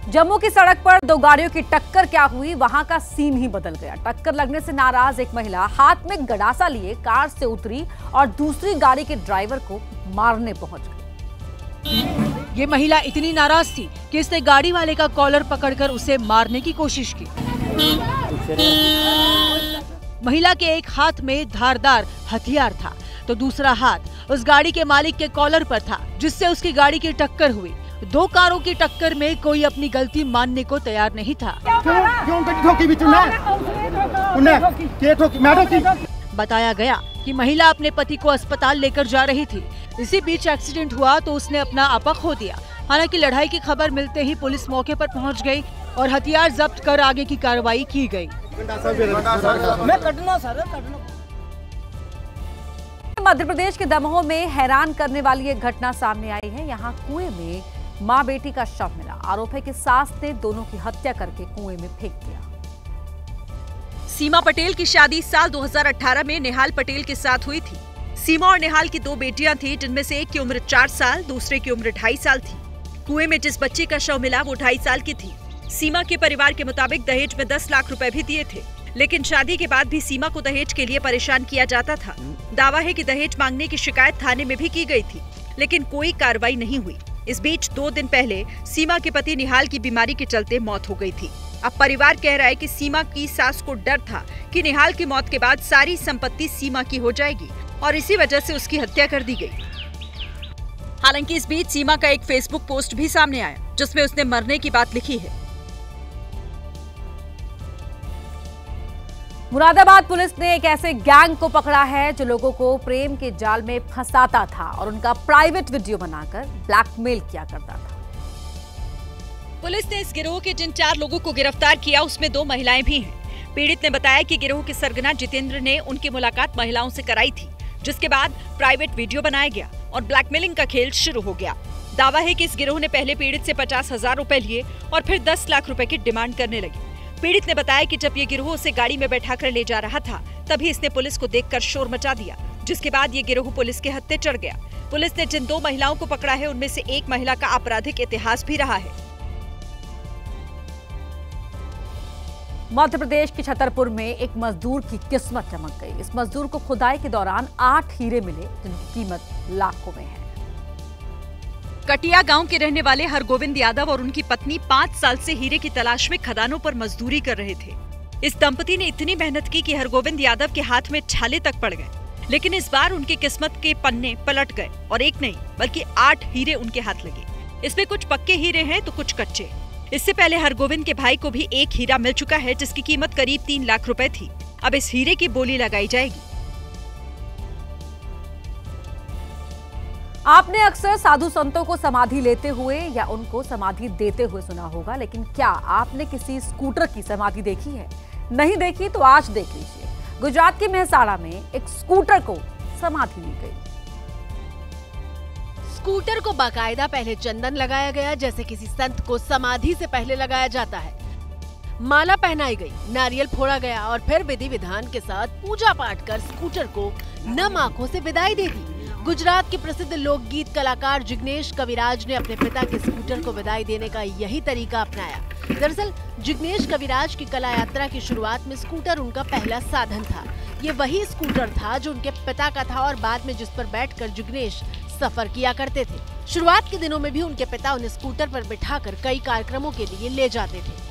जम्मू की सड़क पर दो गाड़ियों की टक्कर क्या हुई, वहां का सीन ही बदल गया। टक्कर लगने से नाराज एक महिला हाथ में गड़ासा लिए कार से उतरी और दूसरी गाड़ी के ड्राइवर को मारने पहुंच गई। ये महिला इतनी नाराज थी कि इसने गाड़ी वाले का कॉलर पकड़कर उसे मारने की कोशिश की। महिला के एक हाथ में धारदार हथियार था तो दूसरा हाथ उस गाड़ी के मालिक के कॉलर पर था, जिससे उसकी गाड़ी की टक्कर हुई। दो कारों की टक्कर में कोई अपनी गलती मानने को तैयार नहीं था। बताया गया कि महिला अपने पति को अस्पताल लेकर जा रही थी। इसी बीच एक्सीडेंट हुआ तो उसने अपना आपा खो दिया। हालांकि लड़ाई की खबर मिलते ही पुलिस मौके पर पहुंच गई और हथियार जब्त कर आगे की कार्रवाई की गई। मध्य प्रदेश के दमोह में हैरान करने वाली एक घटना सामने आई है। यहाँ कुएं में मां बेटी का शव मिला। आरोप है कि सास ने दोनों की हत्या करके कुएं में फेंक दिया। सीमा पटेल की शादी साल 2018 में निहाल पटेल के साथ हुई थी। सीमा और निहाल की दो बेटियां थी, जिनमें से एक की उम्र 4 साल, दूसरे की उम्र 2.5 साल थी। कुएं में जिस बच्चे का शव मिला वो 2.5 साल की थी। सीमा के परिवार के मुताबिक दहेज में 10 लाख रुपए भी दिए थे, लेकिन शादी के बाद भी सीमा को दहेज के लिए परेशान किया जाता था। दावा है कि दहेज मांगने की शिकायत थाने में भी की गई थी, लेकिन कोई कार्रवाई नहीं हुई। इस बीच 2 दिन पहले सीमा के पति निहाल की बीमारी के चलते मौत हो गई थी। अब परिवार कह रहा है कि सीमा की सास को डर था कि निहाल की मौत के बाद सारी संपत्ति सीमा की हो जाएगी और इसी वजह से उसकी हत्या कर दी गई। हालांकि इस बीच सीमा का एक फेसबुक पोस्ट भी सामने आया, जिसमें उसने मरने की बात लिखी है। मुरादाबाद पुलिस ने एक ऐसे गैंग को पकड़ा है जो लोगों को प्रेम के जाल में फंसाता था और उनका प्राइवेट वीडियो बनाकर ब्लैकमेल किया करता था। पुलिस ने इस गिरोह के जिन 4 लोगों को गिरफ्तार किया उसमें 2 महिलाएं भी हैं। पीड़ित ने बताया कि गिरोह के सरगना जितेंद्र ने उनकी मुलाकात महिलाओं से कराई थी, जिसके बाद प्राइवेट वीडियो बनाया गया और ब्लैकमेलिंग का खेल शुरू हो गया। दावा है कि इस गिरोह ने पहले पीड़ित से 50,000 रुपए लिए और फिर 10 लाख रुपए की डिमांड करने लगी। पीड़ित ने बताया कि जब ये गिरोह उसे गाड़ी में बैठाकर ले जा रहा था, तभी इसने पुलिस को देखकर शोर मचा दिया, जिसके बाद ये गिरोह पुलिस के हत्थे चढ़ गया। पुलिस ने जिन 2 महिलाओं को पकड़ा है, उनमें से एक महिला का आपराधिक इतिहास भी रहा है। मध्य प्रदेश के छतरपुर में एक मजदूर की किस्मत चमक गई। इस मजदूर को खुदाई के दौरान 8 हीरे मिले, जिनकी कीमत लाखों में है। कटिया गांव के रहने वाले हरगोविंद यादव और उनकी पत्नी 5 साल से हीरे की तलाश में खदानों पर मजदूरी कर रहे थे। इस दंपति ने इतनी मेहनत की कि हरगोविंद यादव के हाथ में छाले तक पड़ गए, लेकिन इस बार उनकी किस्मत के पन्ने पलट गए और एक नहीं बल्कि 8 हीरे उनके हाथ लगे। इसमें कुछ पक्के हीरे हैं तो कुछ कच्चे। इससे पहले हरगोविंद के भाई को भी एक हीरा मिल चुका है, जिसकी कीमत करीब 3 लाख रुपए थी। अब इस हीरे की बोली लगाई जाएगी। आपने अक्सर साधु संतों को समाधि लेते हुए या उनको समाधि देते हुए सुना होगा, लेकिन क्या आपने किसी स्कूटर की समाधि देखी है? नहीं देखी तो आज देख लीजिए। गुजरात के मेहसाणा में एक स्कूटर को समाधि दी गई। स्कूटर को बाकायदा पहले चंदन लगाया गया, जैसे किसी संत को समाधि से पहले लगाया जाता है। माला पहनाई गई, नारियल फोड़ा गया और फिर विधि विधान के साथ पूजा पाठ कर स्कूटर को नम आंखों से विदाई दे दी। गुजरात के प्रसिद्ध लोकगीत कलाकार जिग्नेश कविराज ने अपने पिता के स्कूटर को विदाई देने का यही तरीका अपनाया। दरअसल जिग्नेश कविराज की कला यात्रा की शुरुआत में स्कूटर उनका पहला साधन था। ये वही स्कूटर था जो उनके पिता का था और बाद में जिस पर बैठकर जिग्नेश सफर किया करते थे। शुरुआत के दिनों में भी उनके पिता उन्हें स्कूटर पर बिठाकर कई कार्यक्रमों के लिए ले जाते थे।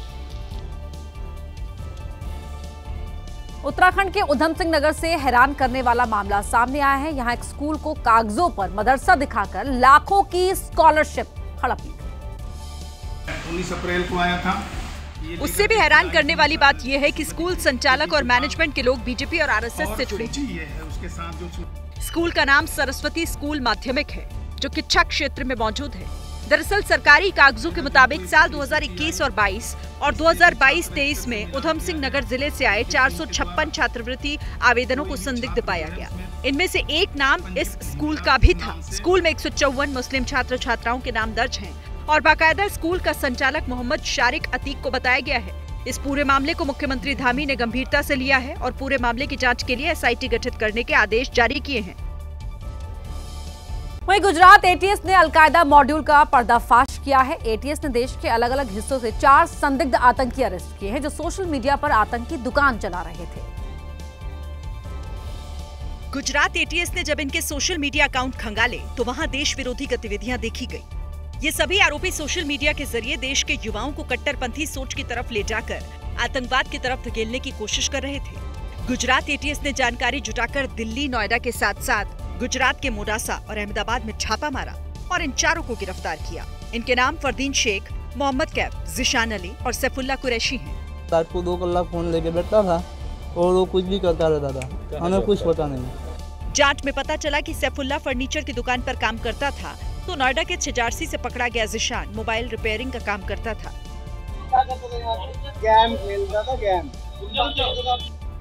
उत्तराखंड के उधम सिंह नगर से हैरान करने वाला मामला सामने आया है। यहाँ एक स्कूल को कागजों पर मदरसा दिखाकर लाखों की स्कॉलरशिप हड़प ली। 19 अप्रैल को आया था। उससे भी हैरान करने वाली बात यह है कि स्कूल संचालक और मैनेजमेंट के लोग बीजेपी और आरएसएस से जुड़े। स्कूल का नाम सरस्वती स्कूल माध्यमिक है, जो किच्छा क्षेत्र में मौजूद है। दरअसल सरकारी कागजों के मुताबिक साल 2021 और 22 और 2022-23 में उधम सिंह नगर जिले से आए 456 छात्रवृत्ति आवेदनों को संदिग्ध पाया गया। इनमें से एक नाम इस स्कूल का भी था। स्कूल में 154 मुस्लिम छात्र छात्राओं के नाम दर्ज हैं और बाकायदा स्कूल का संचालक मोहम्मद शारिक अतीक को बताया गया है। इस पूरे मामले को मुख्यमंत्री धामी ने गंभीरता से लिया है और पूरे मामले की जांच के लिए एसआईटी गठित करने के आदेश जारी किए हैं। वहीं गुजरात एटीएस ने अलकायदा मॉड्यूल का पर्दाफाश किया है। एटीएस ने देश के अलग अलग हिस्सों से 4 संदिग्ध आतंकी अरेस्ट किए हैं जो सोशल मीडिया पर आतंकी दुकान चला रहे थे। गुजरात एटीएस ने जब इनके सोशल मीडिया अकाउंट खंगाले तो वहां देश विरोधी गतिविधियां देखी गई। ये सभी आरोपी सोशल मीडिया के जरिए देश के युवाओं को कट्टरपंथी सोच की तरफ ले जाकर आतंकवाद की तरफ धकेलने की कोशिश कर रहे थे। गुजरात एटीएस ने जानकारी जुटाकर दिल्ली, नोएडा के साथ साथ गुजरात के मोडासा और अहमदाबाद में छापा मारा और इन चारों को गिरफ्तार किया। इनके नाम फरदीन शेख, मोहम्मद कैफ, जिशान अली और सैफुल्ला कुरैशी हैं। रात को 2 कलाक फोन लेके बैठता था और वो कुछ भी करता रहता था, हमें कुछ पता नहीं। जांच में पता चला कि सैफुल्ला फर्नीचर की दुकान पर काम करता था तो नोएडा के छिजारसी से पकड़ा गया जिशान मोबाइल रिपेयरिंग का काम करता था।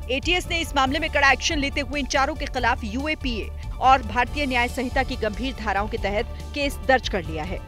एटीएस ने इस मामले में कड़ा एक्शन लेते हुए इन चारों के खिलाफ यूएपीए और भारतीय न्याय संहिता की गंभीर धाराओं के तहत केस दर्ज कर लिया है।